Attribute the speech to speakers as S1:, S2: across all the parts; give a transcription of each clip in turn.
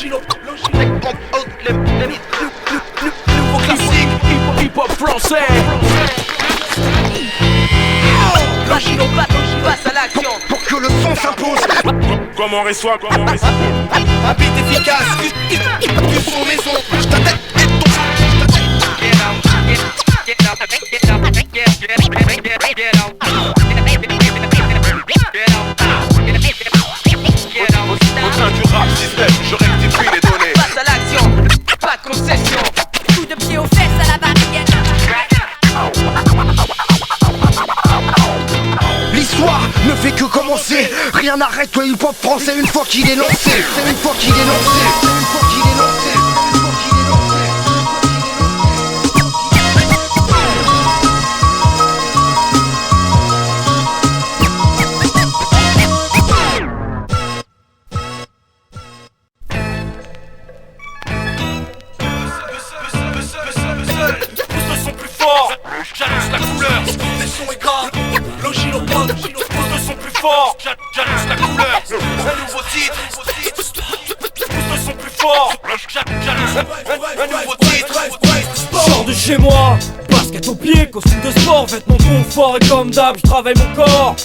S1: Nouveau classique, hip-hop français.
S2: Logilo passe à l'action.
S3: Pour que le son s'impose.
S4: Comment reçoit,
S3: Un beat efficace, du son maison. Ta tête et ton
S4: Au sein du rap système, je rectifie les données.
S2: Passe à l'action, pas de concession.
S5: Coup de pied aux fesses à la barrière.
S3: L'histoire ne fait que commencer. Rien n'arrête le hip-hop français une fois qu'il est lancé. C'est une fois qu'il est lancé. C'est une fois qu'il est lancé. Une fois qu'il est lancé.
S4: Pousse le son plus fort, j'annonce la couleur.
S3: Le son est grave.
S4: Logilo pousse le son plus fort, j'annonce la couleur. Un nouveau titre, pousse le son plus fort, j'annonce un nouveau titre.
S1: Sors de chez moi, basket au pied, costume de sport, vêtements de confort et comme d'hab, je travaille mon corps.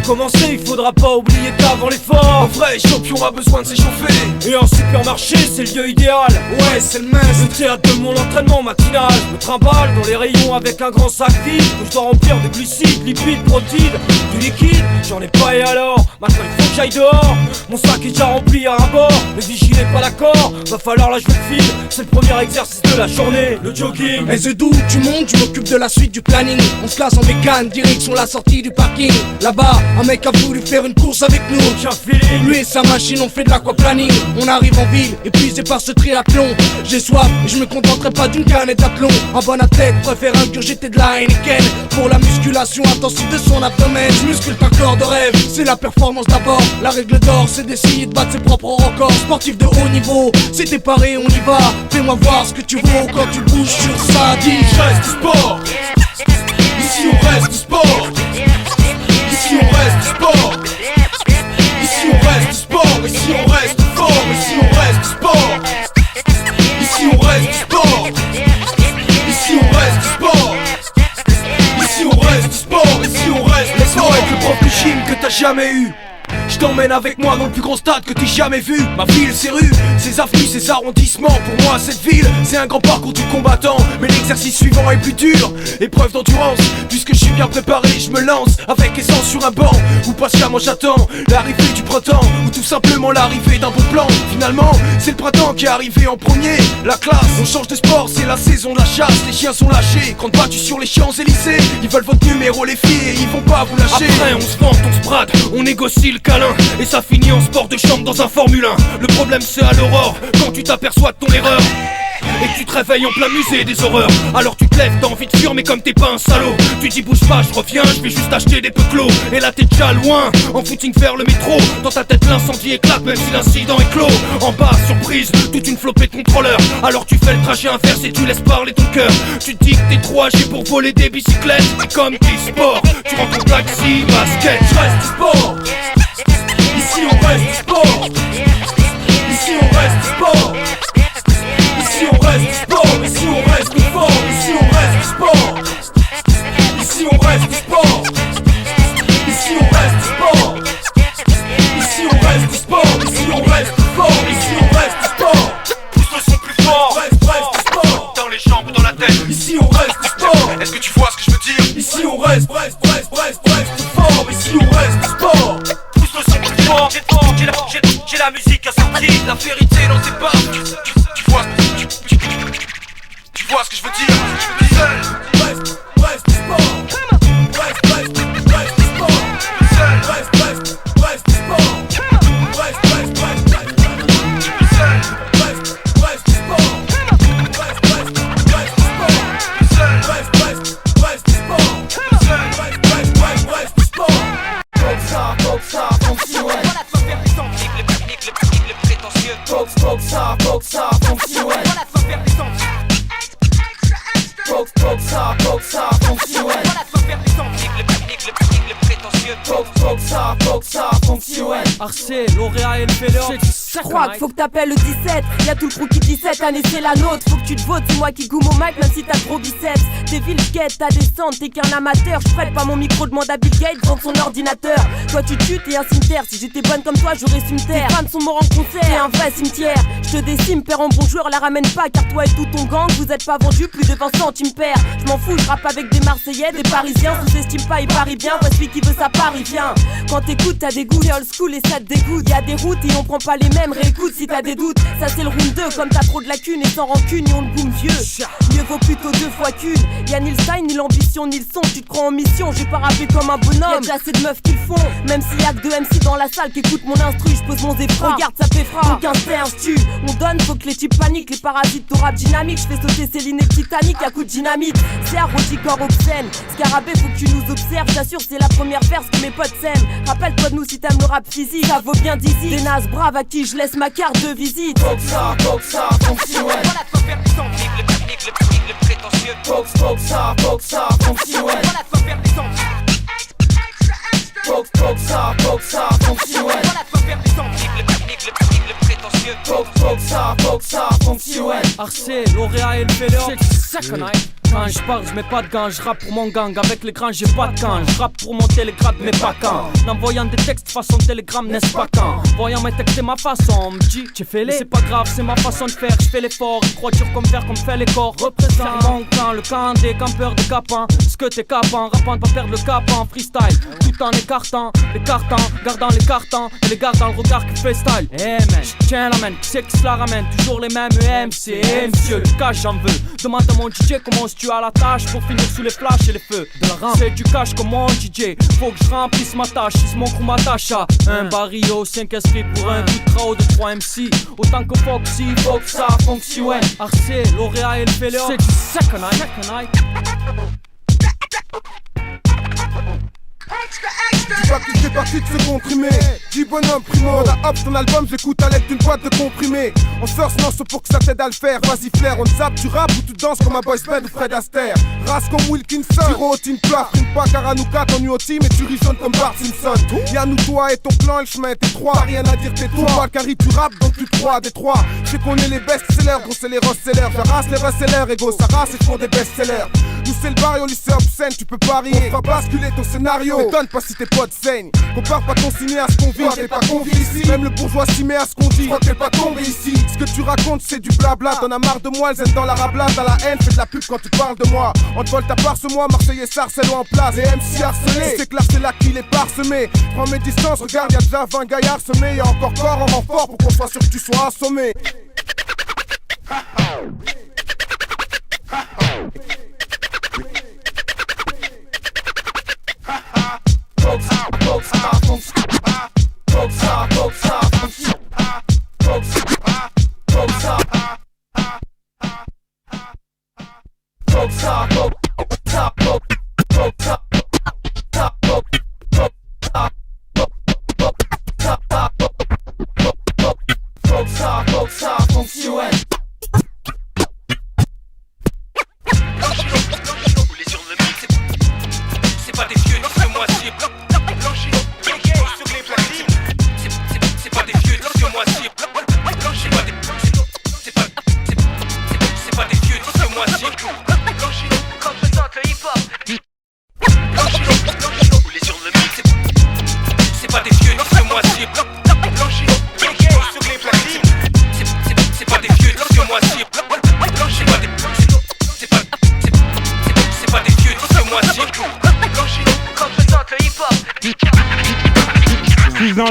S1: Pour commencer, il faudra pas oublier d'avant l'effort.
S6: Un vrai champion a besoin de s'échauffer.
S1: Et un supermarché, c'est le lieu idéal.
S6: Ouais, c'est le mince.
S1: Le théâtre de mon entraînement matinal. Je me trimballe dans les rayons avec un grand sac vide que je dois remplir de glucides, lipides, protides, du liquide. J'en ai pas et alors, maintenant il faut que j'aille dehors. Mon sac est déjà rempli à un bord. Le vigile est pas d'accord, va falloir la jouer de fil. C'est le premier exercice de la journée, le jogging.
S6: Et c'est d'où tu montes, je m'occupe de la suite du planning. On se classe en bécane, direction la sortie du parking. Là-bas, un mec a voulu faire une course avec nous.
S1: Aucun feeling.
S6: Lui et sa machine ont fait de l'aquaplaning. On arrive en ville, épuisé par ce triathlon. J'ai soif et je me contenterai pas d'une canette d'aplomb. Un bon athlète préfère ingurgiter de la Heineken. Pour la musculation intensive de son abdomen, je muscule un corps de rêve, c'est la performance d'abord. La règle d'or, c'est d'essayer de battre ses propres records. Sportif de haut niveau, si t'es paré, on y va. Fais-moi voir ce que tu vaux quand tu bouges sur ça. Dis, je reste du sport. Ici on reste du sport. Ici on reste du sport. Ici on reste du sport. Ici on reste fort. Ici on reste du sport. Ici on reste du sport. Ici on reste du sport. Ici on reste du sport. Ici on reste du sport. Avec le prof de gym que t'as jamais eu. Je t'emmène avec moi dans le plus grand stade que t'aies jamais vu. Ma ville, ses rues, ses avenues, ses arrondissements. Pour moi, cette ville, c'est un grand parcours du combattant. Mais l'exercice suivant est plus dur, épreuve d'endurance. Puisque je suis bien préparé, je me lance avec essence sur un banc. Ou patiemment j'attends l'arrivée du printemps, ou tout simplement l'arrivée d'un bon plan. Finalement, c'est le printemps qui est arrivé en premier. La classe, on change de sport, c'est la saison de la chasse. Les chiens sont lâchés, grande battue sur les Champs-Élysées. Ils veulent votre numéro les filles et ils vont pas vous lâcher.
S1: Après on se vante, on se brade, on négocie le câlin. Et ça finit en sport de chambre dans un Formule 1. Le problème c'est à l'aurore, quand tu t'aperçois de ton erreur et que tu te réveilles en plein musée des horreurs. Alors tu te lèves, t'as envie de fuir mais comme t'es pas un salaud, tu dis bouge pas, je reviens, je vais juste acheter des peu clos. Et là t'es déjà loin, en footing vers le métro. Dans ta tête l'incendie éclate même si l'incident est clos. En bas, surprise, toute une flopée de contrôleurs. Alors tu fais le trajet inverse et tu laisses parler ton cœur. Tu te dis que t'es trop âgé pour voler des bicyclettes. Et comme t'es sport, tu rentres en taxi, basket. Je reste du sport. Ici on reste du sport. Ici on reste du sport. Ici on reste du sport. Ici on reste fort. Ici on reste du sport. Ici on reste du sport. Ici on reste du sport. Ici on reste du sport. Ici on reste fort. Ici on reste du sport.
S4: Pousse le son plus fort,
S6: Reste du sport.
S4: dans les jambes ou dans la tête.
S6: Ici on reste du sport.
S4: Est-ce que tu vois ce que je veux dire?
S6: Ici on reste fort. Ici on reste du sport.
S4: Pousse le son plus fort, j'ai la musique assortie.
S6: La vérité dans tes pas.
S4: Tu vois ce que je veux dire? Seul,
S6: Reste du sport. Reste du sport.
S4: seul,
S6: Reste du sport. Reste du sport.
S4: seul.
S6: Reste du sport. Reste du sport. Boxa, fonctionne. Boxa, fonctionne. Boxa, fonctionne. Boxa, fonctionne.
S1: Arcé, L'Oréal et le Feller.
S5: Crois qu'il faut que t'appelles le 17. Y'a tout le crew qui dit cette année c'est la nôtre. Faut que tu te votes, c'est moi qui goûte mon mic même si t'as trop biceps. T'es vilquette, t'as descente, t'es qu'un amateur. J'prête pas mon micro, demande à Bill Gates, vendre son ordinateur. Toi tu tues, t'es un cimetière. Si j'étais bonne comme toi, j'aurais su me taire. Tes fans sont morts en concert, t'es un vrai cimetière. J'te décime, père en bon joueur, la ramène pas. Car toi et tout ton gang, vous êtes pas vendus plus de 20 centimes père. J'm'en fous, j'rappe avec des Marseillais, des Parisiens. Sous-estime pas, il parie bien, voici celui qui veut ça Paris, viens. Quand t'écoutes, t'as des goûts, t'es old school et ça te dégoûte. Y'a des routes et on prend pas les mêmes, réécoute si t'as des doutes. Ça c'est le round 2, comme t'as trop de lacunes et sans rancune, et on le boum vieux. Mieux vaut plutôt 2 fois qu'une. Y'a ni le style, ni l'ambition, ni le son. Tu te crois en mission, j'ai pas rappé comme un bonhomme. Y'a déjà assez de meufs qui le font. Même s'il y a que 2 MC dans la salle qui écoutent mon instru, j'pose mon zéphra. Regarde, ça fait fra. Donc un stu. On donne, faut que les types paniquent. Les parasites au rap dynamique. J'fais sauter Céline et Titanic à coup de dynamite. C'est arroti corps obscène. Scarabée, faut que tu nous observes. J'assure, c'est la première verse que mes potes s'aiment. Rappelle-toi de nous si t'aimes le rap physique. Ça vaut bien d'ici. Des nazes braves à qui je laisse ma carte de visite.
S3: Boxa, fonctionne.
S2: Voilà de quoi faire des envies, le prétentieux.
S3: Boxa, fonctionne.
S2: Voilà de quoi faire des envies.
S3: Boxa, fonctionne.
S2: Voilà de quoi faire des envies, le prétentieux.
S3: Boxa, fonctionne.
S7: Arcé, lauréat et le fêleur. C'est ça, connard. Quand je parle, je mets pas de gants, je rappe pour mon gang. Avec les grands, j'ai pas de camp. Je rappe pour mon télégraphe, mais pas quand. En envoyant des textes façon télégramme, n'est-ce pas quand? Voyant mes textes, c'est ma façon. On me dit, j'ai fait les. C'est pas grave, c'est ma façon de faire. Je fais l'effort, ils croient dur comme fer, comme fait les corps. Représente mon clan, le camp des campeurs, des capins. Ce que t'es capant, rappant, pas perdre le cap en freestyle. Tout en écartant, les cartons, gardant les cartons. Et les gars dans le regard qui fait style. Eh man, tiens la main, qui c'est qui se la ramène? Toujours les mêmes MC, monsieur, le cash j'en veux. Demande à mon DJ comment tu as la tâche pour finir sous les flashs et les feux de la rampe. C'est du cash comme mon DJ, faut que je remplisse ma tâche. Si mon crew m'attache à un barrio, 5 esprits pour un coup de trao de 3 MC. Autant que Foxy, faut que ça fonctionne. Arcé, lauréat et le fêleur. C'est du second eye.
S8: Dis pas que tu fais partie de ce comprimé. Dis bonhomme primo, la hop ton album j'écoute à l'aide d'une boîte de comprimés. On force non c'est pour que ça t'aide à le faire. Vas-y flair, on zappe, tu rappes ou tu danses comme un boys band ou Fred Astaire. Race comme Wilkinson, tu rotines plat, frime pas Caranuka, ton au team et tu risonnes comme Bart Simpson. Y'a nous toi et ton plan, le chemin est étroit. Rien à dire t'es toi, pas carré tu rappes donc tu te crois des trois. J'sais qu'on est les best-sellers, gros c'est les Ross-sellers. J'arrasse les Ross-sellers, ego ça race et font des best-sellers. Nous c'est le barrio, lycée obscène, tu peux pas rire. On va basculer ton scénario, m'étonne pas si tes potes saignent. Compare pas ton ciné à ce qu'on vit, t'es pas convié ici. Même le bourgeois s'y met à ce qu'on dit, crois que t'es pas tombé ici. Ce que tu racontes c'est du blabla, t'en as marre de moi, elles aiment dans la rabla. T'as la haine, fais de la pub quand tu parles de moi. On te vole ta part ce mois, Marseillais sarcèlement en place. Les MC harcelés, c'est clair c'est là qu'il est parsemé. Prends mes distances, regarde y'a déjà 20 gaillards semés. Y'a encore corps en renfort pour qu'on soit sûr que tu sois assommé.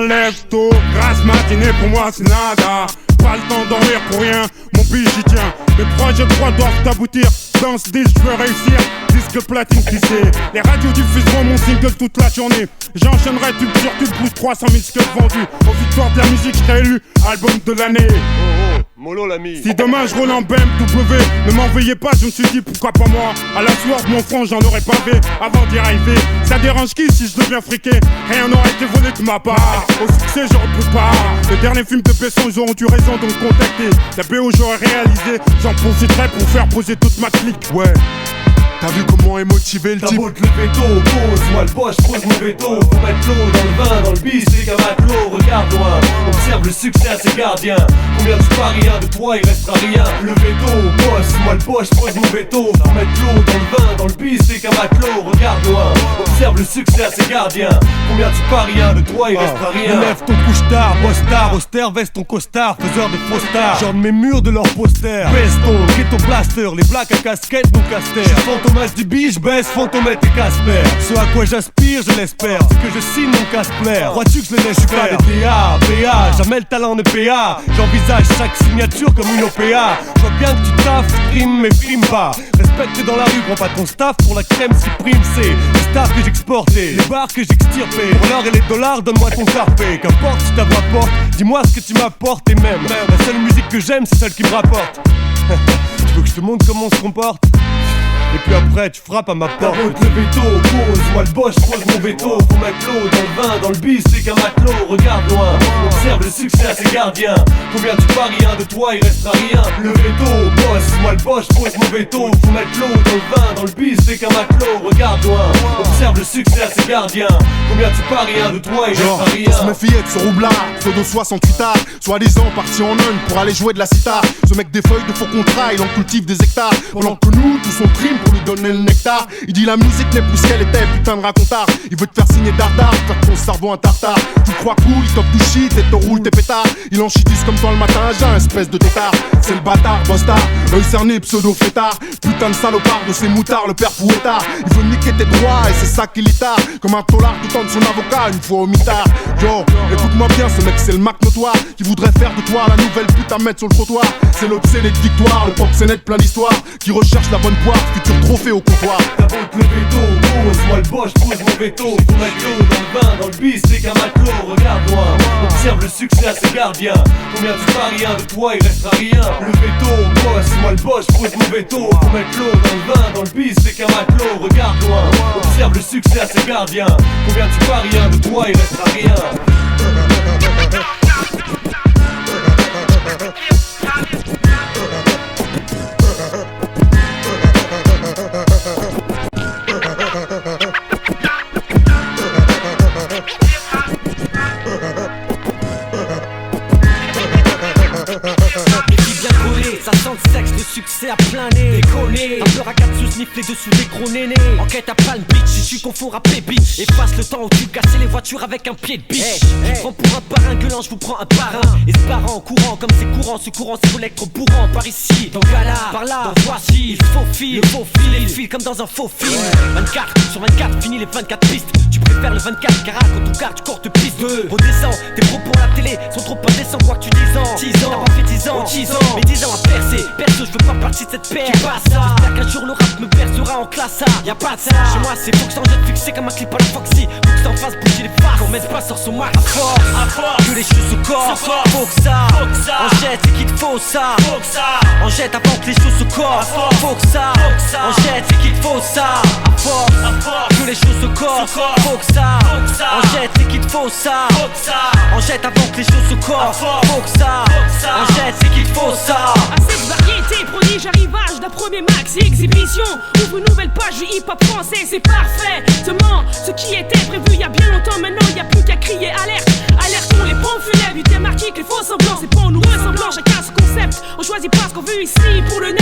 S9: Lève-tôt, grasse matinée pour moi c'est nada. Pas le temps dormir pour rien, mon pays j'y tiens. Mes projets doivent aboutir, dans ce disque je veux réussir. Disque platine tissé, les radios diffuseront mon single toute la journée. J'enchaînerai tube sur tube, plus 300 000 scuds vendus. Aux victoires de la musique, je serai élu album de l'année.
S10: Molo l'ami.
S9: Si demain je roule en BMW, ne m'en veuillez pas, je me suis dit pourquoi pas moi. À la sueur de mon front, j'en aurais pas fait avant d'y arriver. Ça dérange qui si je deviens friqué? Rien n'aurait été volé de ma part. Au succès, j'aurais pu pas. Le dernier film de Besson, ils auront eu raison de me contacter. La BO, j'aurais réalisé, j'en profiterai pour faire poser toute ma clique. Ouais.
S11: T'as vu comment est motivé le type?
S12: T'as beau te lever tôt, pose, moi le boss, pose mon veto. Faut mettre l'eau dans le vin, dans le bis, c'est qu'un matelot. Regarde loin, observe le succès à ses gardiens. Combien tu paries, rien de toi, il restera rien. Le veto, boss, moi le boss, pose mon veto. Faut mettre l'eau dans le vin, dans le bis, c'est qu'un matelot. Regarde loin, observe le succès à ses gardiens. Combien tu paries, rien de toi, il restera rien.
S13: Lève ton couche-tard, boss-tard, austère, veste ton costard, faiseur de faux stars. Genre de mes murs de leurs posters. Baisse ton ghetto blaster, les blacks à casquette, nos casters. J'suis fantomas du biche, baisse, fantomette et Casper. Ce à quoi j'aspire, je l'espère, c'est que je signe mon casse-plaire. Crois-tu que je les laisse faire des DA, PA, jamais le talent de PA. J'envisage chaque signature comme une OPA. Je vois bien que tu taffes, prime mais prime pas. Respecte dans la rue, prends pas ton staff pour la crème si prime c'est. Les stars que j'exportais, les bars que j'extirpais. Pour l'or et les dollars, donne-moi ton carpé. Qu'importe si ta voix porte, dis-moi ce que tu m'apportes. Et même, la seule musique que j'aime c'est celle qui me rapporte. Tu veux que je te montre comment on se comporte? Et puis après tu frappes à ma porte.
S12: T'as beau te lever tôt, pose, moi le boss, pose mon veto. Faut mettre l'eau dans le vin, dans le bis, c'est qu'un matelot. Regarde loin, observe le succès à ses gardiens. Combien tu paries, rien de toi, il restera rien. Le veto, boss, moi le boss, pose mon veto. Faut mettre l'eau dans le vin, dans le bis, c'est qu'un matelot. Regarde loin, observe le succès à ses gardiens. Combien tu paries, rien de toi, il restera rien.
S11: Pour se méfier de ce roublard, pseudo 68 arts. Soi-disant parti en Inde pour aller jouer de la sitar. Ce mec des feuilles de faux contrats, il en cultive des hectares. Pendant que nous, tout son prime pour lui donner le nectar. Il dit la musique n'est plus ce qu'elle était, putain de racontard. Il veut te faire signer dardard, faire ton cerveau un tartare. Tu crois cool, il top du shit et te roule tes pétards. Il en chitisse comme toi le matin à jeun, espèce de tétard. C'est le bâtard, bostard, œil cerné, pseudo fêtard. Putain de salopard de ses moutards, le père fouettard. Il veut niquer tes droits et c'est ça qui l'itard. Comme un tolard tout temps de son avocat une fois au mitard. Yo, écoute-moi bien, ce mec c'est le Mac notoire qui voudrait faire de toi la nouvelle pute à mettre sur le trottoir. C'est l'obsédé de victoire, le pop c'est net plein d'histoire. Qui recherche la bonne poire, futur trophée au comptoir.
S12: T'as beau te lever tôt, pose, moi le boss, pose mon veto. Faut mettre l'eau dans le vin, dans le bis, c'est qu'un matelot. Regarde loin, observe le succès à ses gardiens. Combien tu paries, rien de toi, il restera rien. Le veto, boss, moi le boss, pose mon veto. Faut mettre l'eau dans le vin, dans le bis, c'est qu'un matelot. Regarde loin, observe le succès à ses gardiens. Combien tu paries, rien de toi, il restera rien.
S14: Ça sent le sexe, le succès à plein nez. Déconner, un peu racade sous sniffer dessous des gros nénés. Enquête à Palm Beach, si tu confonds rap et bitch. Efface le temps où tu cassais les voitures avec un pied de biche. Tu prends pour un parrain gueulant, je vous prends un parrain. Et ce parent courant comme c'est courant, ce courant c'est électro-bourrant. Par ici, dans Gala, par là, dans voici. Le faux fil, il file comme dans un faux film. 24 sur 24, fini les 24 pistes. Tu préfères le 24 carats quand ton quart du corps te pisse. Redescends, tes propos à la télé sont trop indécents, quoi que tu 10 ans. 10 ans, t'as pas fait 10 ans, 10 ans. Mais 10 ans à percer, perso, je veux pas partie de cette paire. Tu pas ça, j'espère qu'un jour le rap me percera en classe A. Y'a pas de ça, chez moi c'est Fox en jet fixé comme un clip à la Foxy. Faut que t'en fasses bouger les faces, qu'on mette pas sur son marque. À force, que les choses se corsent. Faut que ça, en jette, c'est qu'il te faut ça. En jette avant que les choses se corsent. Faut que ça, en jette, c'est qu'il te faut ça. À force, que les choses se corsent. Faut que ça, en jette, c'est qu'il te faut ça. En jette avant que les choses se corsent. Faut que ça, en jette, c'est qu'il te faut ça.
S15: À cette variété, prodige arrivage d'un premier maxi exhibition. Ouvre une nouvelle page du hip-hop français, c'est parfait. Seulement, ce qui était prévu il y a bien longtemps, maintenant il n'y a plus qu'à crier alerte. Alertons les pompes funèbres, du démarqué que les faux semblants. C'est pas en nous ressemblant, chacun ce concept. On choisit pas ce qu'on veut ici pour le 9-8,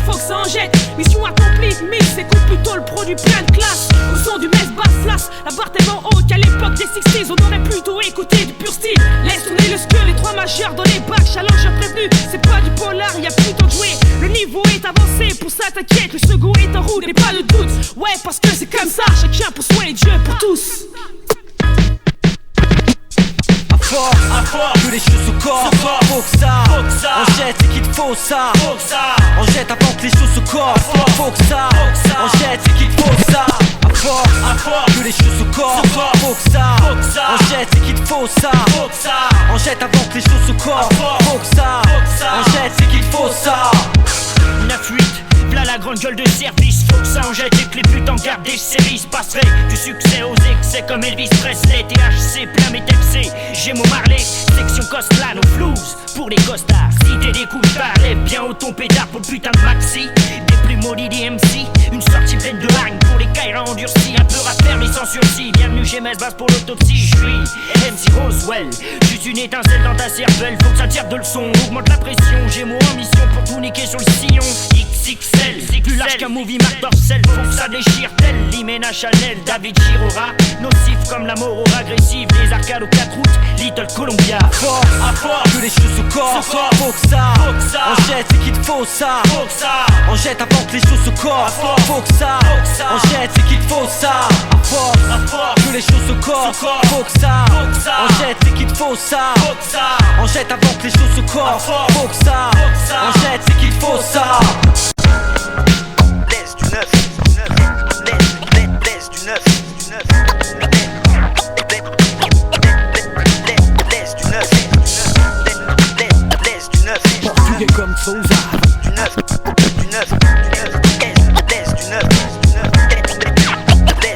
S15: faut que ça en jette. Mission accomplie, mix, écoute plutôt le produit plein de classe. Au son du mess basse flash, la barre tellement haute qu'à l'époque des 60s, on aurait plutôt écouté du pur style. Laisse tourner le skull, les trois majeurs dans les bacs, challenge prévenu. C'est pas du polar, y a plus temps de jouer. Le niveau est avancé, pour ça t'inquiète, le second est en route, et pas de doute. Ouais, parce que c'est comme ça, chacun pour soi et Dieu pour tous.
S14: À force, que les choses se corsent. Faut que ça, en jette, c'est qu'il te faut ça. En jette avant que les choses se corsent. Faut que ça, en jette, c'est qu'il te faut ça. À force, que les choses se corsent. Faut que ça, en jette, c'est qu'il te faut ça. En jette avant que les choses se corsent. Faut que ça, en jette, c'est qu'il te faut ça.
S16: 9-8 V'là la grande gueule de service, faut que ça en jette et que les putes en gardent des séries. Passerait du succès aux excès comme Elvis Presley. THC plein mes TFC, Gémeaux Marley. Section Costland au flouze pour les costards. Si t'es des coups de bien au ton pédard pour le putain de maxi. Des plus maudits des MC, une sortie pleine de hargne pour les Kaira endurcis. Un peu rappeur mais sans sursis, bienvenue chez Mesbas pour l'autopsie. J'suis MC Roswell, juste une étincelle dans ta cervelle. Faut que ça tire de leçon, augmente la pression. Gémeaux en mission pour tout niquer sur le sillon. XXL, plus large qu'un movie Marc Dorcel. Faut que ça déchire tel l'Imena Chanel, David Girora. Nocif comme la mort agressive, les arcades aux 4 routes, Little Columbia. Force, à force, que les choses se corsent. Faut que ça, on jette, c'est qu'il te faut ça. Faut que ça, on jette avant que les choses se corsent. Faut que ça, on jette, c'est qu'il te faut ça. À force, que les choses se corsent. Faut que ça, on jette, c'est qu'il te faut ça. On jette avant que les choses se corsent. Faut que ça, on jette, c'est qu'il faut ça.
S3: Laisse du neuf, laisse du neuf, laisse du neuf, laisse du neuf,
S6: portugais comme Souza,
S3: du neuf, laisse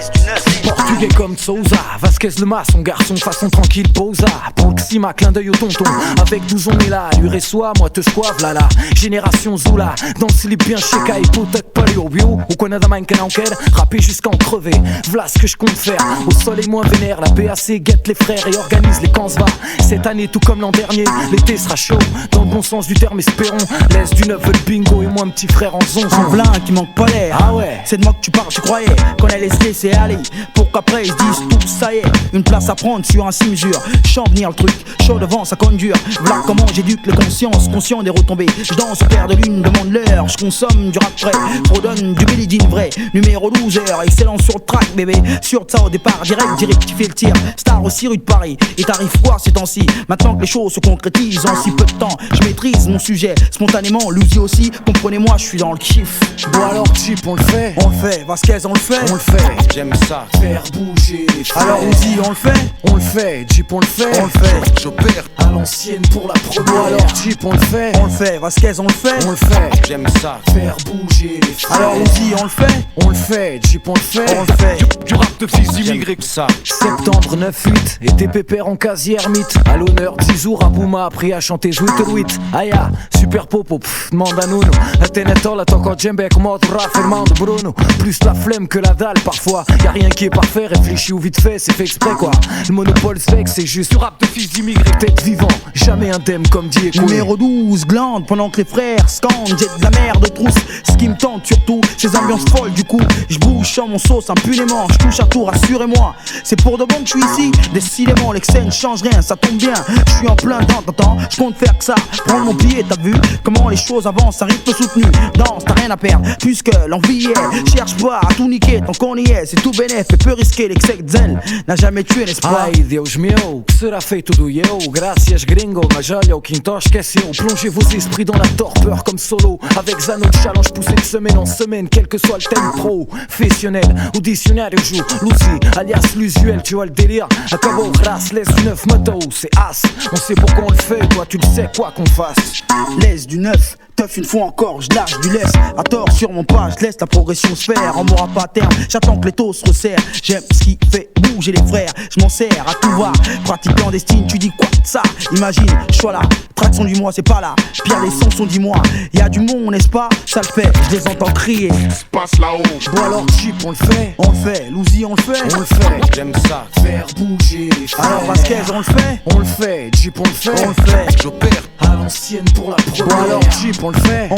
S3: du neuf,
S6: portugais comme Souza, Vasquez le maçon, garçon façon tranquille posa. Proxima, clin d'œil au tonton, avec 12 on est là. L'Uressois, moi te squave là là. Génération Zula, dans le slip bien cheka, hypothèque palio bio. Au Canada man qu'un enquête, rapper jusqu'à en crever. V'là ce que je compte faire, au soleil moins vénère. La BAC guette les frères et organise les camps va. Cette année tout comme l'an dernier, l'été sera chaud. Dans le bon sens du terme espérons. Laisse du neuf le bingo et moi un petit frère en zonzon.
S17: Un blanc qui manque pas l'air,
S6: ah ouais.
S17: C'est de moi que tu parles, tu croyais qu'on allait se laisser aller. Pour qu'après ils se disent tout ça y est. Une place à prendre sur un cimetière. Chante venir le truc, chaud devant ça conduire. Voilà comment j'éduque les consciences, conscient des retombées. Je danse au clair de lune, demande l'heure. Je consomme du rap frais, redonne du Billie Jean vrai. Numéro 12 heures, excellent sur le track bébé. Sur ça au départ, direct tu fais le tir. Star aussi rue de Paris, et t'arrives quoi ces temps-ci. Maintenant que les choses se concrétisent en si peu de temps, je maîtrise mon sujet spontanément. Louis aussi, comprenez-moi, je suis dans le kiff.
S6: Bon alors Chip on le fait,
S17: Vasquez on le fait,
S6: j'aime ça, faire bouger les frères.
S17: Alors Uzi on le fait,
S6: Chip on le fait, j'opère à l'ancienne pour la première. Bon alors Chip on le fait,
S17: Vasquez on le fait,
S6: j'aime ça, faire bouger les frères.
S17: Alors Uzi on le fait,
S6: Chip on le fait,
S1: du rap de fils d'immigrés.
S6: Ça. Septembre 9-8, et des pépères en quasi ermite. À l'honneur Zizou, Rabouma appris à chanter Zouiteruit. Aya, super popo, demande à Nuno. La Teneto, la Toko Djembe, comment tu Fernando Bruno. Plus la flemme que la dalle parfois. Y'a rien qui est parfait, réfléchis ou vite fait, c'est fait exprès quoi. Le monopole se fait que c'est juste du rap de fils d'immigrés. Tête vivant, jamais indemne comme dit Eko.
S17: Numéro 12, glande pendant que les frères scandent. J'ai de la merde trousse, ce qui me tente surtout, ces ambiances folles du coup. Je bouge sans mon sauce impunément, je touche à tout, rassurez-moi. C'est pour de bon que je suis ici, décidément l'excès ne change rien, ça tombe bien. Je suis en plein temps, je compte faire que ça. Prendre mon pied, t'as vu comment les choses avancent, un rythme soutenu. Danse, t'as rien à perdre, puisque l'envie est. Cherche pas à tout niquer, tant qu'on y est, c'est tout bénéf et peu risqué. L'excès de zèle n'a jamais tué l'espoir.
S6: Ai Deus meu, que será feito do eu? Gracias gringo, mas olha o quinto esqueceu. Plongez vos esprits dans la torpeur comme solo. Avec Zano, challenge poussé de semaine en semaine, quel que soit le thème professionnel ou dictionnaire joue. Lucy, alias l'usuel, tu vois le délire. Acabo, grâce, laisse du neuf, moto, c'est as. On sait pourquoi on le fait, toi tu le sais quoi qu'on fasse.
S17: Laisse du neuf, teuf une fois encore, je lâche du laisse. À tort sur mon pas, je laisse la progression se faire. On m'aura pas à terme, j'attends que les taux se resserrent. J'aime ce qui fait bouger les frères, je m'en sers à tout va. Pratique clandestine, tu dis quoi de ça? Imagine, je suis là, traction du mois, c'est pas là. Pire les sons sont dis-moi, y'a du monde, n'est-ce pas? Ça le fait, je les entends crier.
S11: Passe là-haut.
S6: Bon alors Chip, on le fait,
S17: Louzi, on le fait,
S6: j'aime ça, faire bouger les frères.
S17: Alors Vasquez, on le fait,
S6: Chip, on le fait, j'opère à l'ancienne pour la première.
S17: Bon alors Chip, on le fait,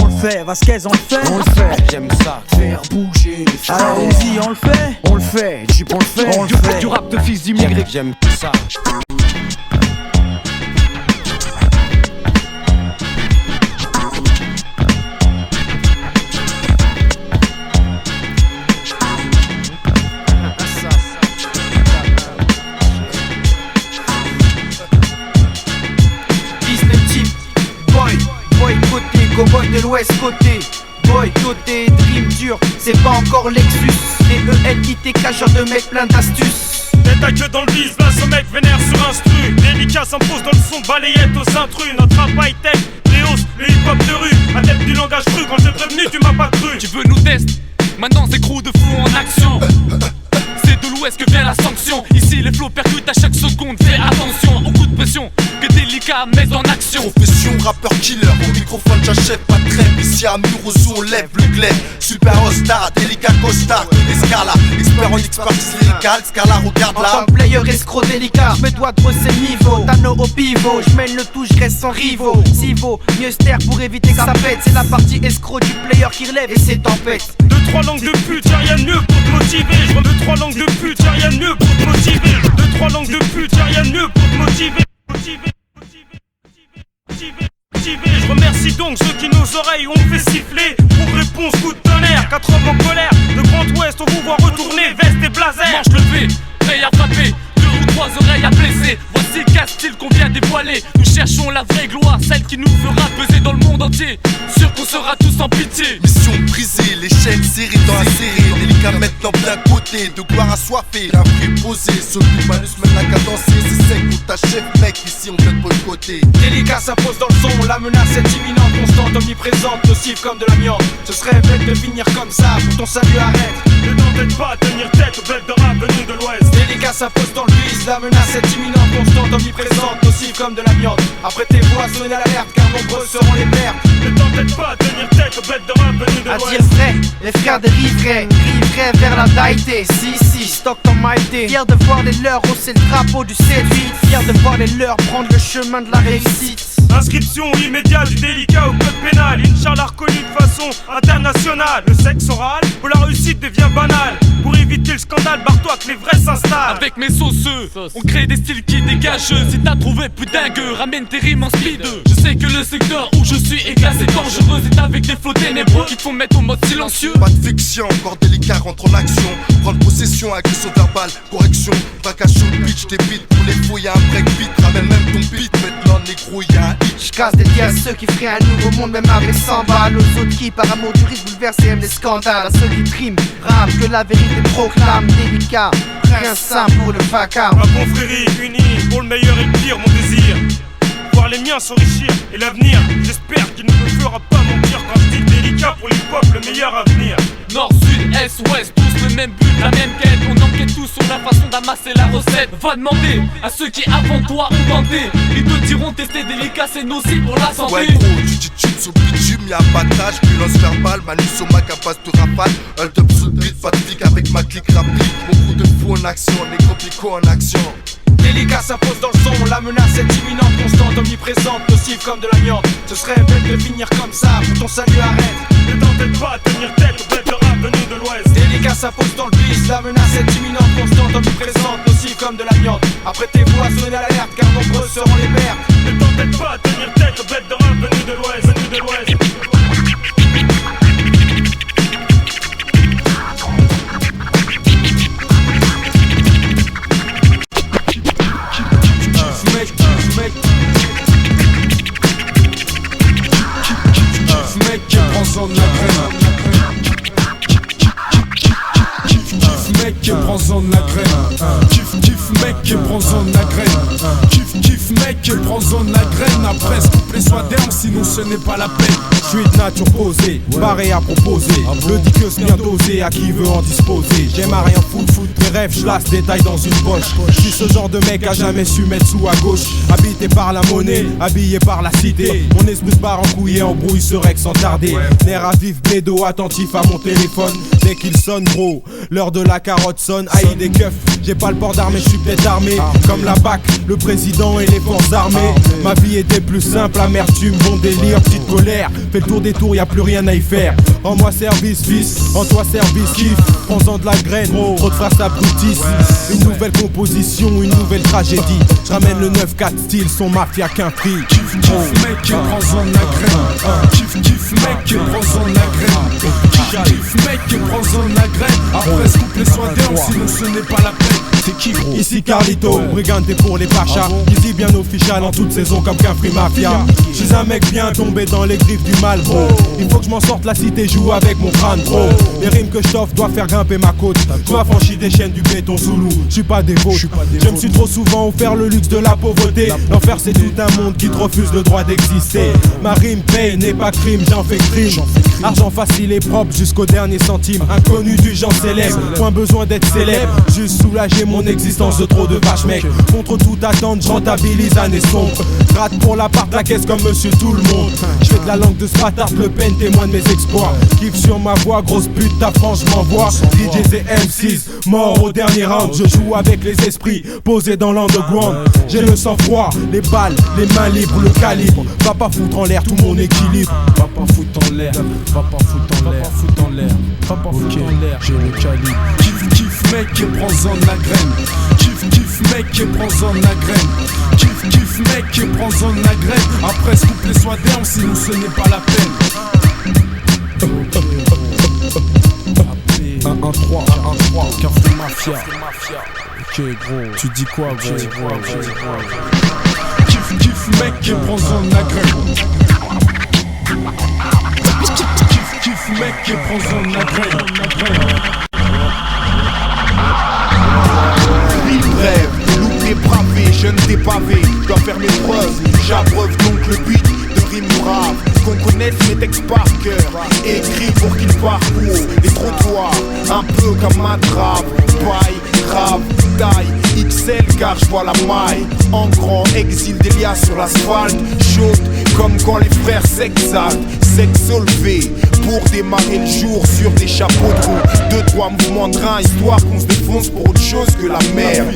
S17: Vasquez, on le fait,
S6: j'aime ça, faire bouger les frères.
S17: Alors Uzi, on le fait,
S6: Chip, on le fait,
S1: du rap de fils d'immigrés.
S6: J'aime ça.
S18: Cowboy de l'ouest côté, boy côté, dream dur, c'est pas encore Lexus. Les EL qui cacheur de mecs plein d'astuces.
S19: Tête à queue dans le bise, place au mec vénère sur instru. Délicat s'impose dans le son de balayette aux intrus. Notre rap high-tech, Léos, le hip-hop de rue. Adepte du langage cru, quand je t'ai prévenu, tu m'as pas cru.
S1: Tu veux nous tester? Maintenant c'est crew de fou en action. C'est de l'ouest que vient la sanction. Ici les flots percutent à chaque seconde. Fais attention au coup de pression que Délicat met en action.
S11: Profession, rappeur killer, au microphone j'achète pas de trêve. Ici à Murozo on lève le glaive. Super Star, Délicat Costard, Escala, expert en expertise lyricale. Scala regarde là.
S18: En tant que player escroc délicat, je me dois de brosser le niveau. Tano au pivot, je mène le tout, je reste sans rivaux. S'il vaut mieux se taire pour éviter que ça pète. C'est la partie escroc du player qui relève et c'est tempête.
S19: 2-3 langues de pute, y'a rien de mieux pour te motiver. Je vois 2-3 langues de pute, y'a rien de mieux pour te motiver. 2-3 langues de pute, y'a rien de mieux pour te motiver. Je remercie donc ceux qui nos oreilles ont fait siffler. Pour réponse coup de tonnerre, 4 hommes en colère. De Grand Ouest on vous voit retourner, veste et blazer.
S1: Manche levée, prêt à frapper, 2 ou 3 oreilles à blesser. Voici Castille qu'on vient dévoiler. Nous cherchons la vraie gloire, celle qui nous fera peser dans le monde entier. Sûr qu'on sera tous en pitié.
S11: Mission brisée, les chaînes serrées dans la série. Délicat maintenant bien côté, de gloire assoiffée. Un prix posé, ce but malus mène la cadencée. C'est sec ou t'achèves mec, ici on vient de boycotter.
S18: Délicat s'impose dans le son, la menace est imminente, constante, omniprésente, nocive comme de l'amiante. Ce serait bête de finir comme ça, pour ton salut arrête.
S19: Ne t'entête pas à tenir tête aux bêtes de rap venues de l'ouest.
S18: Délicat s'impose dans le bus, la menace est imminente, constante, omniprésente, nocive comme de l'amiante. Après tes voix, sonnez l'alerte, car nombreux seront les pertes.
S19: Ne t'entête pas à tenir tête aux bêtes de rap venues de
S18: À
S19: l'ouest.
S18: dire vrai, les frères dériveraient vers la daïté. Si, stock ton maïté. Fier de voir les leurs hausser le drapeau du 7-8. Fier de voir les leurs prendre le chemin de la réussite.
S19: Inscription immédiate du Délicat au code pénal. Inch'Allah reconnu de façon internationale. Le sexe oral où la réussite devient banale. Pour éviter le scandale, barre-toi que les vrais s'installent.
S1: Avec mes sauceux, on crée des styles qui dégagent. Si t'as trouvé plus dingue, ramène tes rimes en speed. Je sais que le secteur où je suis est classé dangereux. C'est avec des flots ténébreux qui te font mettre au mode silencieux.
S11: Pas de fiction, encore Délicat rentre en action. Prendre possession, agression verbale, correction. Braquage sur le pitch, tes beats. Pour les faux y'a un breakbeat. Ramène même ton beat, maintenant négro y'a un hit.
S18: J'casse des dias à ceux qui feraient un nouveau monde même avec 100 balles. Aux autres qui par amour du risque bouleversent et aiment les scandales. À ceux qui triment, rament, que la vérité proclame. Délicat, rien simple pour le vacarme.
S19: Ma confrérie unie pour le meilleur et le pire, mon désir. Voir les miens s'enrichir et l'avenir, j'espère qu'il ne me fera pas mentir quand je dis Délicat pour l'hip-hop, le meilleur avenir.
S1: Nord, sud, est, ouest, tous le même but, la même quête. On enquête tous sur la façon d'amasser la recette. Va demander à ceux qui avant toi ont tenté. Ils te diront tester Délicat, c'est nocif pour la santé.
S11: Ouais gros, tu titubes sur le bitume, y'a abattage, violence verbale, manus au mac à base de rafale. Un top sous le beat, fatigue avec ma clique rapide. Beaucoup de fous en action, négro pico en action.
S18: Délicat s'impose dans le son, la menace est imminente, constante, omniprésente, nocive comme de l'amiante. Ce serait bête de finir comme ça, pour ton salut arrête.
S19: Ne t'entête pas à tenir tête aux bêtes de rap venues de l'ouest.
S18: Délicat s'impose dans le bis, la menace est imminente, constante, omniprésente, nocive comme de l'amiante. Après tes voix, sonnez l'alerte, car nombreux seront les pertes.
S19: Ne t'entête pas à tenir tête aux bêtes de rap venues de l'ouest, venues de l'ouest.
S20: Mec, prends-en de la graine. Mec, prends-en de la graine. Kiff, mec, prends-en de la graine. Kiff, mec, prends-en de la graine. Après, ce couplet soit d'herbe, sinon ce n'est pas la peine.
S21: Je suis de nature posée, barré à proposer. Le dit que c'est bien dosé, à qui veut en disposer. J'aime à rien foutre, mes rêves, je lasse détail dans une poche. Je suis ce genre de mec à jamais su mettre sous à gauche. Habité par la monnaie, habillé par la cité. Mon esprit se barre en couille et embrouille ce rec sans tarder. Nerf à vif, bédo, attentif à mon téléphone. Dès qu'il sonne gros, l'heure de la carotte sonne. Aïe des keufs, j'ai pas le port d'armée, je suis peut-être armé. Comme la BAC, le président et les forces armées. Ma vie était plus simple, amertume, bon délire, petite colère. Fais le tour des tours, y'a plus rien à y faire. En moi service, fils, en toi service, kiff. Prends-en de la graine, trop de phrases s'abrutissent. Une nouvelle composition, une nouvelle tragédie. Je ramène le 9-4 style, son mafia qu'un prix.
S20: Kiff, mec, prends-en de la graine. Kiff, mec, prends-en de la graine. Kiff, mec, prends-en de la graine. Après, ce couplet soit d'herbe, sinon ce n'est pas la peine.
S21: c'est qui gros? Ici Carlito, brigande pour les pachas. Ici bien official en toute saison comme qu'un free mafia. J'suis un mec bien tombé dans les griffes du mal bro. Il faut que je m'en sorte, la cité joue avec mon crâne bro. Les rimes que j't'offre doivent faire grimper ma côte. J'm'affranchis des chaînes du béton sous loup. J'suis pas dévot, je me suis trop souvent offert le luxe de la pauvreté. L'enfer c'est tout un monde qui te refuse le droit d'exister. Ma rime paye n'est pas crime, j'en fais crime. Argent facile et propre jusqu'au dernier centime. Inconnu du genre célèbre, point besoin d'être célèbre. Juste soulager mon existence de trop de vaches mec. Contre toute attente, j'rentabilise année sombre. Rate pour l'appart, la caisse comme monsieur tout le monde. J'fais de la langue de Spatard, Le Pen, témoin de mes exploits. Kiffe sur ma voix, grosse pute, ta frange m'envoie. DJs et M6, mort au dernier round. Je joue avec les esprits, posés dans l'underground. J'ai le sang-froid, les balles, les mains libres, le calibre. Va pas foutre en l'air tout mon équilibre. Va pas foutre en l'air, va pas foutre en l'air, foutre en l'air. Va pas foutre en l'air, j'ai le calibre. Kiff, kiff mec et prends-en la graine. Kiff, kiff mec et prends-en la graine. Kiff, kiff mec et prends-en la graine. Après ce couplet soit down, sinon ce n'est pas la peine. 1-1-3, 1-1-3, Café Mafia. Ok gros, tu dis quoi gros? Kiff, kiff mec et prends-en la graine. Kiff, kiff mec et prends-en la graine.
S4: Bref, loup dépravé, jeune dépavé, je dois faire mes preuves, j'abreuve donc le but de rimes braves, qu'on connaisse mes textes par cœur, écrit pour qu'ils parcourent les trottoirs, un peu comme un trave, paille, grave, taille, XL car je vois la maille, en grand exil des lias sur l'asphalte, chaude comme quand les frères s'exaltent, sexe solvé, pour démarrer le jour sur des chapeaux de roue, 2-3 mouvements de rein, histoire qu'on se défonce pour autre chose que la merde.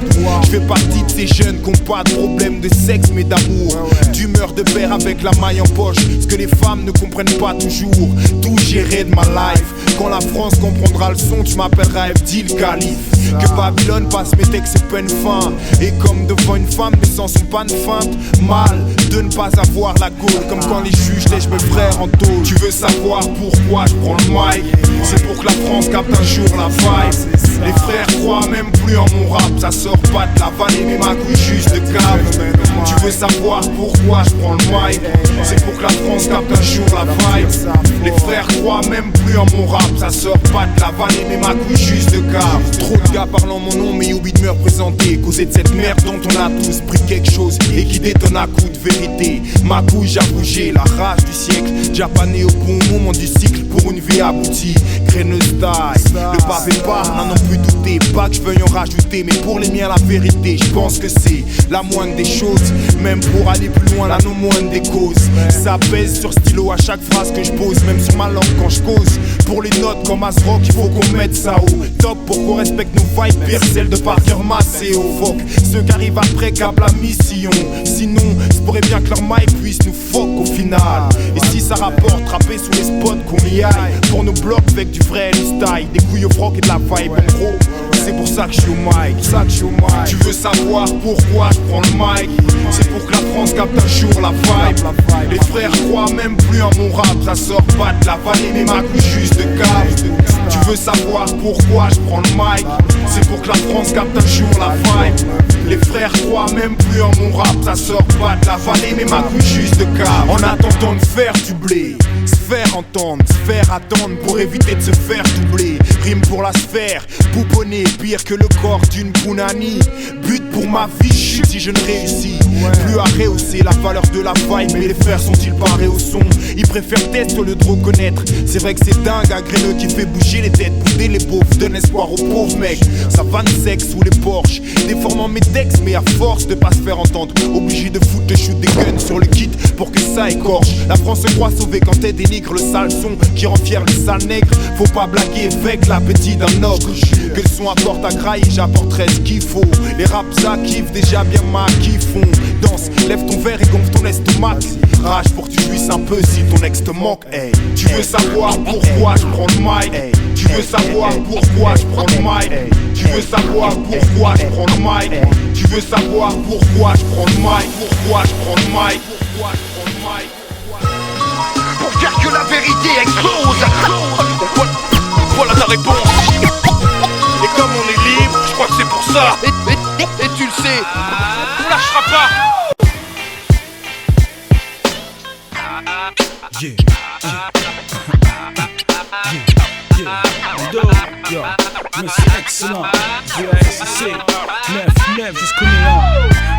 S4: Je fais partie de ces jeunes qui ont pas de problème de sexe mais d'amour, d'humeur de père avec la maille en poche, ce que les femmes ne comprennent pas toujours, tout gérer de ma life. Quand la France comprendra le son, tu m'appelleras FD le calife. Que Babylone passe mes textes et peine fin, et comme devant une femme les sens sont pas de feinte, mal de ne pas avoir la gaule, comme quand les juges lèchent mes frères en tôle. Tu veux savoir pourquoi je prends le mic? C'est pour que la France capte un jour la vibe. Les frères croient même plus en mon rap, ça sort pas de la vallée mais ma couille juste de cave. Tu veux savoir pourquoi je prends le mic? C'est pour que la France capte un jour la vibe. Les frères croient même plus en mon rap, ça sort pas de la vallée mais ma couille juste de cave. Trop de gars parlant mon nom mais oublient de me représenter, causé de cette merde dont on a tous pris quelque chose et qui détonne à coup de vérité. Ma couille a bougé, la rage du siècle, japonais au bon moment du cycle pour une vie aboutie. Craineuse taille, le pavé part, n'en ont plus douté, pas que je veuille en rajouter, mais pour les miens la vérité, je pense que c'est la moindre des choses, même pour aller plus loin la non moindre des causes. Ça pèse sur stylo à chaque phrase que je pose, même sur ma langue quand je cause. Pour les notes comme Asrock, il faut qu'on mette ça haut, top pour qu'on respecte nos vibes, pire celle de Parker Massé au fuck. Ceux qui arrivent après cap la mission, sinon c'est pourrait bien que leur mic puisse nous fuck au final. Et si ça rapporte, rapper sous les spots qu'on y aille, pour nos blocs avec du vrai style, des couilles au froc et de la vibe en gros. C'est pour ça que je suis au mic, Tu veux savoir pourquoi je prends le mic? C'est pour que la France capte un jour la vibe. Les frères croient même plus en mon rap, ça sort pas de la vallée mais ma couche juste de cave. Tu veux savoir pourquoi je prends le mic? C'est pour que la France capte un jour la vibe. Les frères croient même plus en mon rap, ça sort pas de la vallée mais ma couche juste de cave. En attendant de faire du blé, se faire entendre, se faire attendre pour éviter de se faire doubler. Rime pour la sphère, pouponner, pire que le corps d'une Pounani. But pour ma vie, chute si je ne réussis plus à rehausser la valeur de la vibe. Mais les frères sont-ils parés au son? Ils préfèrent tester au lieu de reconnaître. C'est vrai que c'est dingue, un graineux qui fait bouger les têtes, bouder les pauvres, donne espoir aux pauvres mecs. Ça vanne sexe sous les Porsche, déformant mes textes, mais à force de pas se faire entendre, obligé de foutre le shoot des guns sur le kit pour que ça écorche. La France se croit sauvée quand elle dénigre le sale son qui rend fier les sales nègres. Faut pas blaguer avec l'appétit d'un ogre. Que le son apporte à grailler, j'apporterai ce qu'il faut. Les raps ça kiffe déjà bien ma qui font. Danse, lève ton verre et gonfle ton estomac. Rage pour que tu jouisses un peu si ton ex te manque. Hey. Tu veux savoir pourquoi je prends le mic? Hey. Tu veux savoir pourquoi je prends le mic? Hey. Tu veux savoir pourquoi je prends le mic? Hey. Tu veux savoir pourquoi je prends le mic? Pourquoi je prends le mic? Pourquoi je prends le mic?
S3: Pour faire que la vérité explose.
S1: Voilà ta réponse. Et comme on est libre, je crois que c'est pour ça ça.
S3: Et tu le sais,
S1: on lâchera pas.
S5: Yeah. Mais c'est excellent. VASC 9 jusqu'au néant.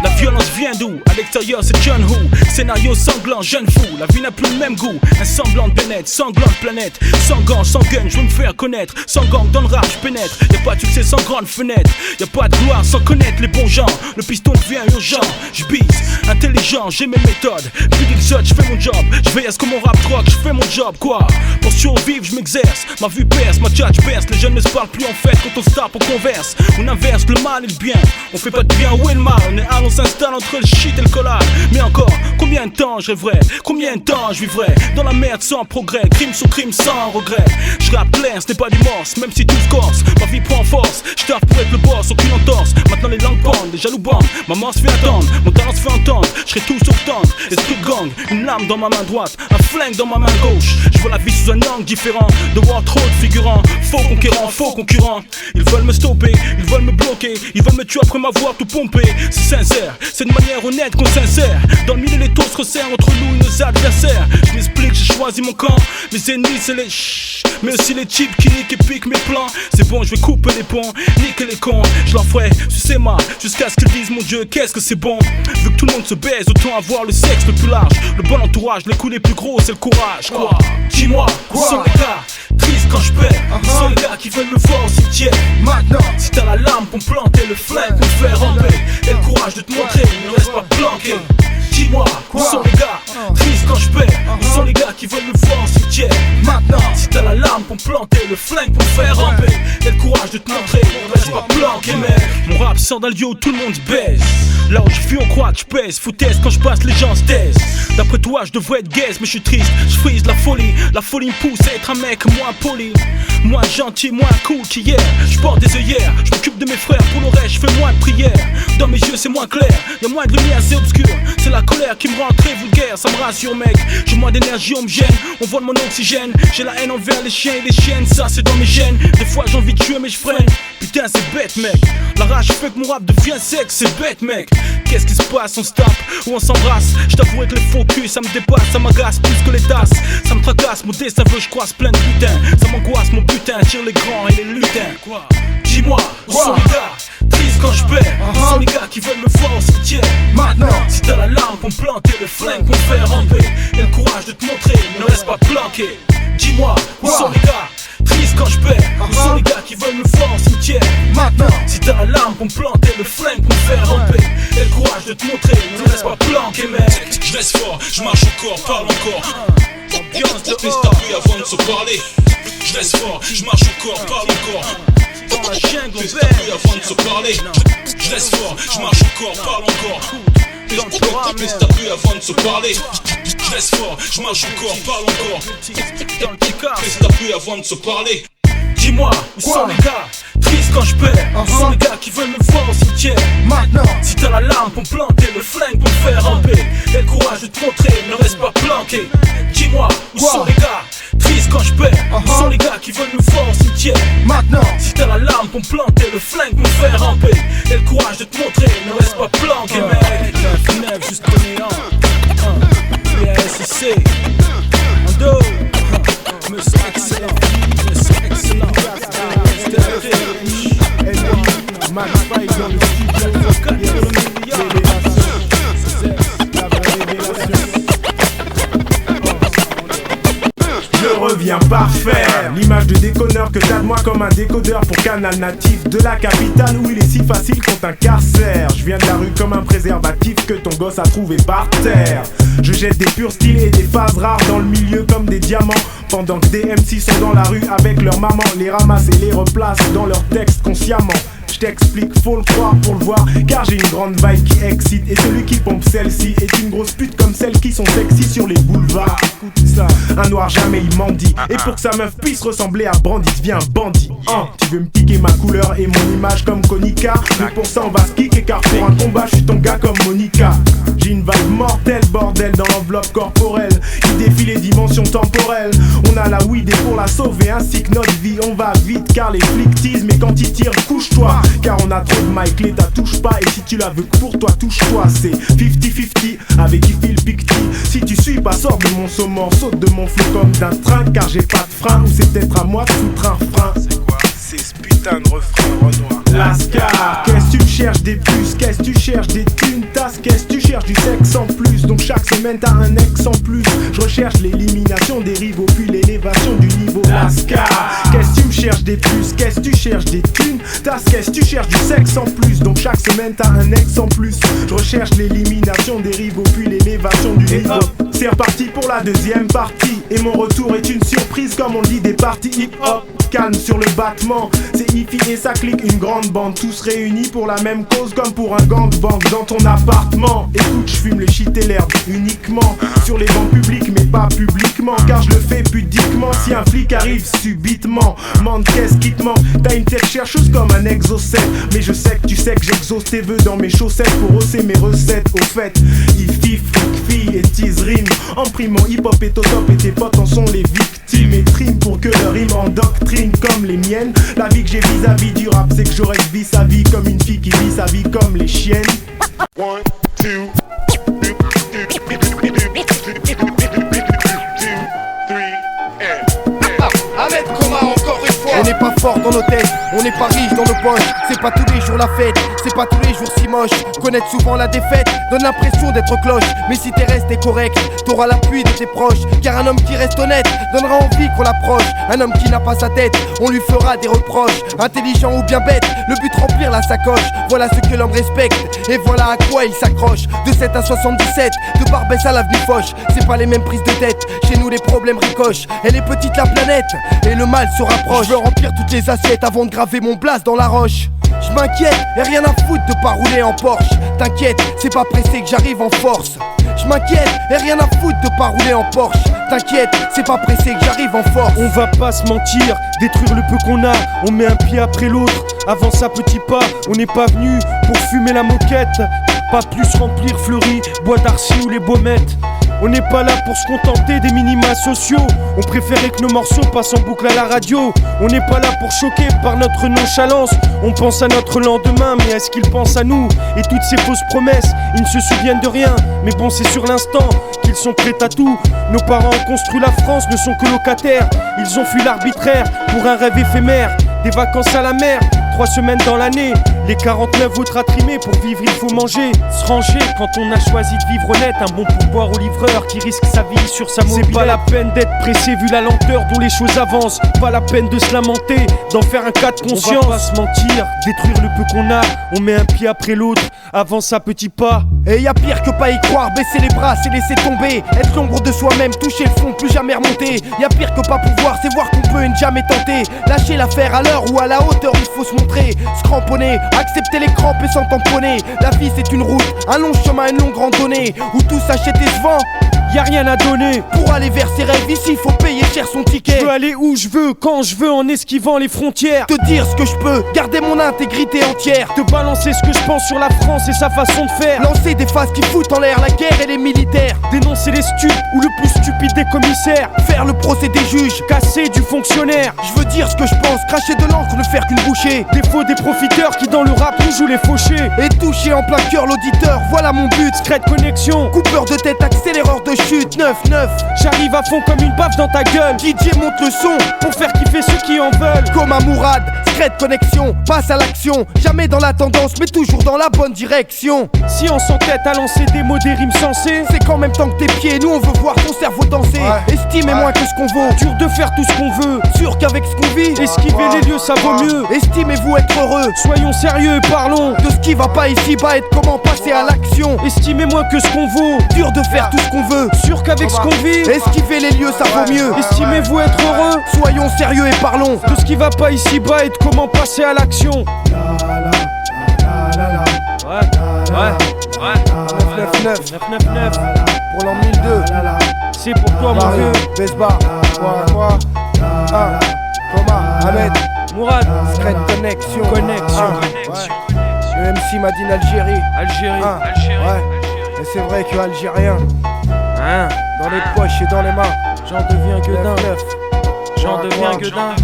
S5: La violence vient d'où? À l'extérieur c'est John Who. Scénario sanglant, jeune fou. La vie n'a plus le même goût. Un semblant de pénètre, sanglante planète. Sans gants, sans gun, je veux me faire connaître. Sans gang, dans le rap, je pénètre. Y'a pas de succès sans grande fenêtre. Y'a pas de gloire sans connaître les bons gens. Le piston devient urgent. Je bise, intelligent, j'ai mes méthodes. Plus d'exote, je fais mon job. Je veille à ce que mon rap troque, je fais mon job, quoi. Pour survivre, je m'exerce. Ma vue perce, ma tchatch perce. Les jeunes ne se parlent plus en fait. Quand on se tape, on converse. On inverse le mal et le bien. On fait pas de bien, où est le mal? On est on s'installe entre le shit et le collage. Mais encore, combien de temps je rêverai? Combien de temps je vivrai dans la merde sans progrès? Crime sur crime sans regret. Je rappe clair, ce n'est pas du morse. Même si tout se corse, ma vie prend force. Je taffe pour être le boss, aucune entorse. Maintenant les langues pendent, les jaloux bandent. Ma mort se fait attendre, mon talent se fait entendre. Je serai tout sur tente, esprit de gang. Une lame dans ma main droite, un flingue dans ma main gauche. Je vois la vie sous un angle différent. De voir trop de figurants, faux conquérants, faux concurrents. Ils veulent me stopper, ils veulent me bloquer. Ils veulent me tuer après m'avoir tout pompé. C'est sincère, c'est de manière honnête qu'on s'insère. Dans le milieu les taux se resserrent entre nous et nos adversaires. Je m'explique, j'ai choisi mon camp. Mes ennemis c'est les chut, mais aussi les types qui niquent et piquent mes plans. C'est bon, je vais couper les ponts, niquer les cons. Je leur ferai sucer ma jusqu'à ce qu'ils disent mon Dieu qu'est-ce que c'est bon. Vu que tout le monde se baise, autant avoir le sexe le plus large. Le bon entourage, les coups les plus gros c'est le courage. Quoi? Dis-moi, où sont les gars tristes quand je perds? Où sont les gars qui veulent me voir au cimetière? Maintenant, si t'as la lame pour me planter, le flingue pour me faire ramper, et le courage de te montrer, ne reste pas planqué. Dis-moi, où sont les gars tristes quand je perds? Où sont les gars qui veulent me voir au cimetière? Maintenant, si t'as la lame pour me planter, le flingue pour me faire ramper, et le courage de te montrer, ne reste pas planqué, mec. Mon rap sort d'un lieu où tout le monde se baise. Là où je fuis on croit que je pèse. Foutaise quand je passe les gens se taisent. D'après toi je devrais être gaze mais je suis triste. Je frise la folie me pousse à être un mec moins poli, moins gentil, moins cool qu'hier. Je porte des œillères, je m'occupe de mes frères. Pour le reste je fais moins de prières. Dans mes yeux c'est moins clair, y'a moins de lumière c'est obscur. C'est la colère qui me rend très vulgaire. Ça me rassure mec, j'ai moins d'énergie on me gêne. On vole mon oxygène, j'ai la haine envers les chiens et les chiennes. Ça c'est dans mes gènes, des fois j'ai envie de tuer mais je freine. Putain c'est bête mec, la rage fait que mon rap devient sec. C'est bête mec, qu'est-ce qui se passe? On se tape ou on s'embrasse? Je t'avouerai que les faux culs ça me dépasse. Ça m'agace plus que les tasses. Ça me tracasse, mon destin veut je croise plein de putain. Ça m'angoisse mon putain, tire les grands et les lutins. Quoi? Dis-moi, où sont les gars tristes quand je perds? Où sont les gars qui veulent me voir au cimetière? Maintenant, si t'as la lame pour me planter, le flingue pour me faire ramper, et le courage de te montrer, ne reste pas planqué. Dis-moi, où sont les gars tristes quand je perds? Où sont les gars qui veulent me voir au cimetière? Maintenant, si t'as la lame pour me planter, le flingue pour me faire ramper, et le courage de te montrer, ne reste pas planqué mec.
S22: Je reste fort, je marche encore, parle encore. Ambiance de rue avant de se parler. Je reste fort, je marche encore, parle encore.
S5: Dans la jungle,
S22: rue avant de se parler. Je reste fort, je marche encore, parle encore. Reste rue avant de se parler. Je reste fort, je marche encore, parle encore. Reste rue avant de se parler.
S5: Dis-moi, où sont les gars tristes quand je perds? Où sont les gars qui veulent me voir au cimetière? Maintenant, si t'as la lame pour me planter, le flingue pour me faire ramper, et le courage de te montrer, ne reste pas planqué. Dis-moi, où sont les gars tristes quand je perds? Où sont les gars qui veulent me voir au cimetière? Maintenant, si t'as la lame pour me planter, le flingue pour me faire ramper, et le courage de te montrer, ne reste pas planqué mec. 9 jusqu'au néant. VASC en dos. Monsieur excellent, monsieur excellent.
S21: Je reviens parfait, l'image de déconneur que t'as de moi comme un décodeur pour canal natif de la capitale où il est si facile qu'on t'incarcère. Je viens de la rue comme un préservatif que ton gosse a trouvé par terre. Je jette des purs styles et des phases rares dans le milieu comme des diamants. Pendant que des MC sont dans la rue avec leur maman, les ramassent et les replacent dans leurs textes consciemment. Je t'explique, faut le croire pour le voir, car j'ai une grande vibe qui excite. Et celui qui pompe celle-ci est une grosse pute comme celles qui sont sexy sur les boulevards. Écoute ça, un noir jamais il mendie. Et pour que sa meuf puisse ressembler à Brandy, devient un bandit. Tu veux me piquer ma couleur et mon image comme Konica, mais pour ça on va se kicker, car pour un combat je suis ton gars comme Monica. J'ai une vibe mortelle, bordel, dans l'enveloppe corporelle qui défie les dimensions temporelles. On a la weed et pour la sauver ainsi que notre vie. On va vite car les flics teasent, mais quand ils tirent, couche-toi. Car on a trop de mic, l'État touche pas. Et si tu la veux que pour toi, touche-toi. C'est 50-50 avec qui file picti. Si tu suis pas, sors de mon saumon, saute de mon flot comme d'un train. Car j'ai pas de frein, ou c'est peut-être à moi de foutre un frein. C'est quoi? C'est ce putain de refrain Renoir. Lascar, qu'est-ce que tu cherches des puces? Qu'est-ce que tu cherches des thunes? Tasses, qu'est-ce que tu cherches du sexe en plus? Donc chaque semaine t'as un ex en plus. Je recherche l'élimination des rivaux puis l'élévation du niveau. Lascar, qu'est-ce que tu me cherches des puces? Qu'est-ce que tu cherches des thunes? Tasses, qu'est-ce que tu cherches du sexe en plus? Donc chaque semaine t'as un ex en plus. Je recherche l'élimination des rivaux puis l'élévation du niveau. C'est reparti pour la deuxième partie. Et mon retour est une surprise comme on dit des parties hip-hop. Calme sur le battement, c'est Ifi et ça clique, une grande bande. Tous réunis pour la même cause comme pour un gangbang dans ton appartement. Écoute, je fume le shit et l'herbe uniquement sur les bancs publics mais pas publiquement. Car je le fais pudiquement si un flic arrive subitement. Mande qu'est-ce qui te manque? T'as une tête chercheuse comme un exocet. Mais je sais que tu sais que j'exauce tes vœux dans mes chaussettes pour hausser mes recettes. Au fait, Ifi, flic, fille et tease rime. En prime, mon hip-hop est au top et tes potes en sont les victimes. Et trime pour que leur rime endoctrine comme les miennes. La vie que j'ai vis-à-vis du rap, c'est que j'aurais vis sa vie comme une fille qui vit sa vie comme les chiennes. 1, 2, 3,
S18: Ahmed Coma encore une fois. On n'est pas fort dans nos têtes, on n'est pas riche dans nos poches. C'est pas tous les jours la fête, c'est pas tous les jours si moche. Connaître souvent la défaite donne l'impression d'être cloche. Mais si t'es resté correct, t'auras l'appui de tes proches. Car un homme qui reste honnête donnera envie qu'on l'approche. Un homme qui n'a pas sa tête, on lui fera des reproches. Intelligent ou bien bête, le but remplir la sacoche. Voilà ce que l'homme respecte, et voilà à quoi il s'accroche. De 7 à 77, de Barbès à l'avenue Foch. C'est pas les mêmes prises de tête, chez nous les problèmes ricochent. Elle est petite la planète, et le mal se rapproche. Je veux remplir toutes les assiettes avant de graver mon blast dans la roche. Je m'inquiète, et rien à foutre de pas rouler en Porsche. T'inquiète, c'est pas pressé que j'arrive en force. Je m'inquiète, et rien à foutre de pas rouler en Porsche. T'inquiète, c'est pas pressé que j'arrive en force.
S21: On va pas se mentir, détruire le peu qu'on a. On met un pied après l'autre, avance à petits pas. On n'est pas venu pour fumer la moquette. Pas plus remplir Fleury, Bois d'Arcy ou les Baumettes. On n'est pas là pour se contenter des minima sociaux. On préférait que nos morceaux passent en boucle à la radio. On n'est pas là pour choquer par notre nonchalance. On pense à notre lendemain, mais est-ce qu'ils pensent à nous? Et toutes ces fausses promesses, ils ne se souviennent de rien. Mais bon, c'est sur l'instant qu'ils sont prêts à tout. Nos parents ont construit la France, ne sont que locataires. Ils ont fui l'arbitraire pour un rêve éphémère. Des vacances à la mer, 3 semaines dans l'année. Les 49 autres à trimer, pour vivre il faut manger. Se ranger quand on a choisi de vivre honnête. Un bon pourboire au livreur qui risque sa vie sur sa mobilette. C'est pas la peine d'être pressé vu la lenteur dont les choses avancent. Pas la peine de se lamenter, d'en faire un cas de conscience. On va pas se mentir, détruire le peu qu'on a. On met un pied après l'autre, avance à petits pas.
S18: Et y a pire que pas y croire, baisser les bras c'est laisser tomber. Être l'ombre de soi-même, toucher le fond, plus jamais remonter. Y a pire que pas pouvoir, c'est voir qu'on peut et ne jamais tenter. Lâcher l'affaire à l'heure ou à la hauteur, il faut se montrer. Se cramponner, accepter les crampes et s'en tamponner. La vie c'est une route, un long chemin, une longue randonnée. Où tout s'achète et se vend,
S21: y'a rien à donner.
S18: Pour aller vers ses rêves, ici faut payer cher son ticket.
S21: Je veux aller où je veux, quand je veux, en esquivant les frontières.
S18: Te dire ce que je peux, garder mon intégrité entière.
S21: Te balancer ce que je pense sur la France et sa façon de faire.
S18: Lancer des phases qui foutent en l'air la guerre et les militaires.
S21: Dénoncer les stupes ou le plus stupide des commissaires.
S18: Faire le procès des juges,
S21: casser du fonctionnaire.
S18: Je veux dire ce que je pense, cracher de l'encre, ne faire qu'une bouchée.
S21: Des faux, des profiteurs qui dans le rap nous jouent les fauchés.
S18: Et toucher en plein cœur l'auditeur, voilà mon but.
S21: Secret connexion,
S18: coupeur de tête, accéléreur de chute. 9-9,
S21: j'arrive à fond comme une baffe dans ta gueule.
S18: DJ monte le son,
S21: pour faire kiffer ceux qui en veulent.
S18: Comme un Mourad, secret connexion, passe à l'action. Jamais dans la tendance, mais toujours dans la bonne direction.
S21: Si on s'entête à lancer des mots, des rimes sensées,
S18: c'est qu'en même temps que tes pieds, nous on veut voir ton cerveau danser. Estimer moins que ce qu'on vaut,
S21: dur de faire tout ce qu'on veut.
S18: Sûr qu'avec ce qu'on vit,
S21: esquiver les lieux ça vaut mieux.
S18: Estimez-vous être heureux,
S21: soyons sérieux et parlons
S18: de ce qui va pas ici-bas et de comment passer à l'action.
S21: Estimez moins que ce qu'on vaut,
S18: dur de faire tout ce qu'on veut.
S21: Sûr qu'avec ce qu'on vit,
S18: esquiver les lieux ça vaut mieux.
S21: Estimez-vous être heureux,
S18: soyons sérieux et parlons
S21: de ce qui va pas ici-bas et de comment passer à l'action. Ouais.
S18: 999 pour l'an 1002.
S21: C'est pour toi mon vieux.
S18: Besba, quoi Coma, Ahmed,
S21: Mourad,
S18: Secret Connexion. Le MC Madine Algérie. Ouais. Et c'est vrai que algérien, dans les poches et dans les mains,
S21: j'en deviens que d'un.
S2: J'en deviens gueudin.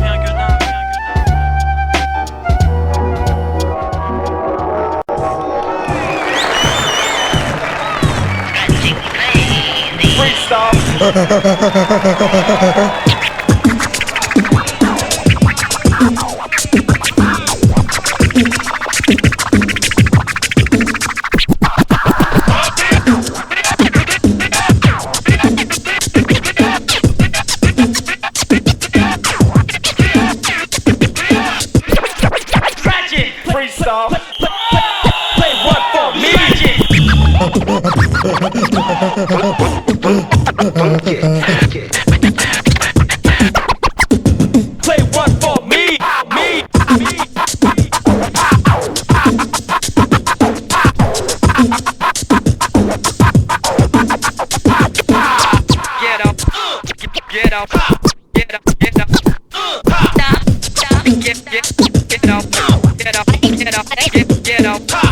S2: Play one for me.
S7: Get up, get up, get up, get up. Stop, get up, get up, get up, get up.